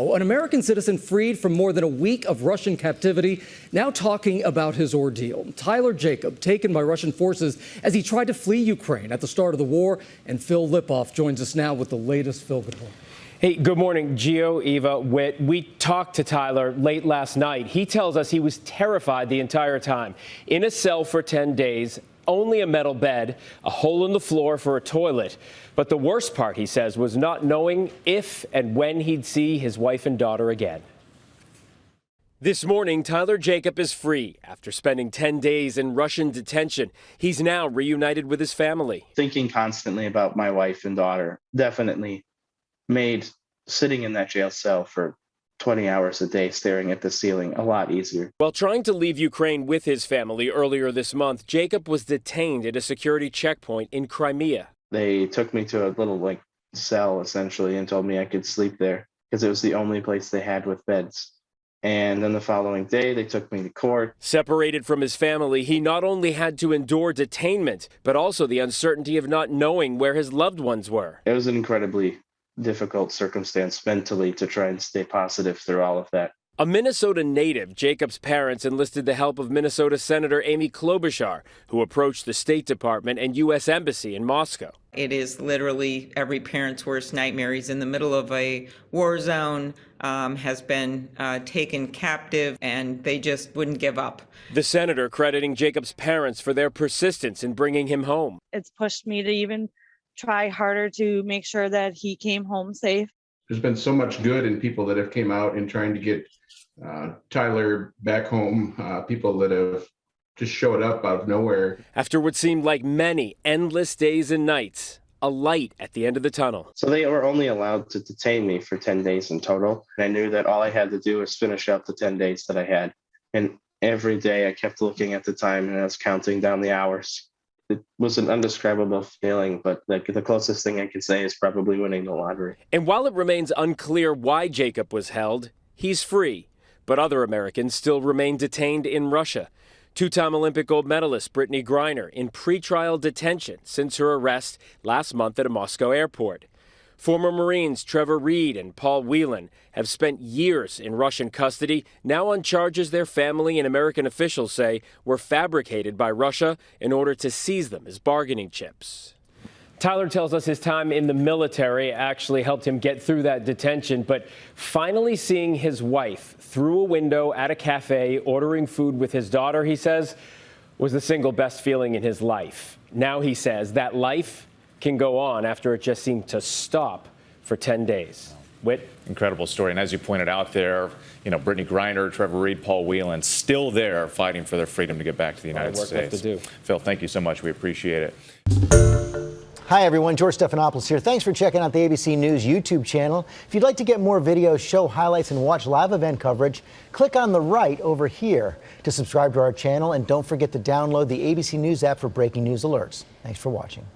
Now, an American citizen freed from more than a week of Russian captivity, now talking about his ordeal. Tyler Jacob, taken by Russian forces as he tried to flee Ukraine at the start of the war. And Phil Lipoff joins us now with the latest. Phil, good morning. Hey, good morning, Gio, Eva, Whit. We talked to Tyler late last night. He tells us he was terrified the entire time. In a cell for 10 days, only a metal bed, a hole in the floor for a toilet. But the worst part, he says, was not knowing if and when he'd see his wife and daughter again. This morning, Tyler Jacob is free after spending 10 days in Russian detention. He's now reunited with his family. Thinking constantly about my wife and daughter definitely made sitting in that jail cell for 20 hours a day staring at the ceiling a lot easier. While trying to leave Ukraine with his family earlier this month, Jacob was detained at a security checkpoint in Crimea. They took me to a little cell essentially and told me I could sleep there because it was the only place they had with beds. And then the following day, they took me to court. Separated from his family, he not only had to endure detainment, but also the uncertainty of not knowing where his loved ones were. It was an incredibly difficult circumstance mentally to try and stay positive through all of that. A Minnesota native, Jacob's parents enlisted the help of Minnesota Senator Amy Klobuchar, who approached the State Department and U.S. Embassy in Moscow. It is literally every parent's worst nightmare. He's in the middle of a war zone, has been taken captive, and they just wouldn't give up. The senator crediting Jacob's parents for their persistence in bringing him home. It's pushed me to even try harder to make sure that he came home safe. There's been so much good in people that have came out and trying to get Tyler back home, people that have just showed up out of nowhere. After what seemed like many endless days and nights, a light at the end of the tunnel. So they were only allowed to detain me for 10 days in total. And I knew that all I had to do was finish up the 10 days that I had. And every day I kept looking at the time and I was counting down the hours. It was an undescribable feeling, but the closest thing I can say is probably winning the lottery. And while it remains unclear why Jacob was held, he's free. But other Americans still remain detained in Russia. Two-time Olympic gold medalist Brittany Griner in pretrial detention since her arrest last month at a Moscow airport. Former Marines Trevor Reed and Paul Whelan have spent years in Russian custody, now on charges their family and American officials say were fabricated by Russia in order to seize them as bargaining chips. Tyler tells us his time in the military actually helped him get through that detention, but finally seeing his wife through a window at a cafe ordering food with his daughter, he says, was the single best feeling in his life. Now he says that life can go on after it just seemed to stop for 10 days. Whit? Incredible story. And as you pointed out there, Brittany Griner, Trevor Reed, Paul Whelan, still there fighting for their freedom to get back to the United States. To do. Phil, thank you so much. We appreciate it. Hi, everyone. George Stephanopoulos here. Thanks for checking out the ABC News YouTube channel. If you'd like to get more videos, show highlights, and watch live event coverage, click on the right over here to subscribe to our channel. And don't forget to download the ABC News app for breaking news alerts. Thanks for watching.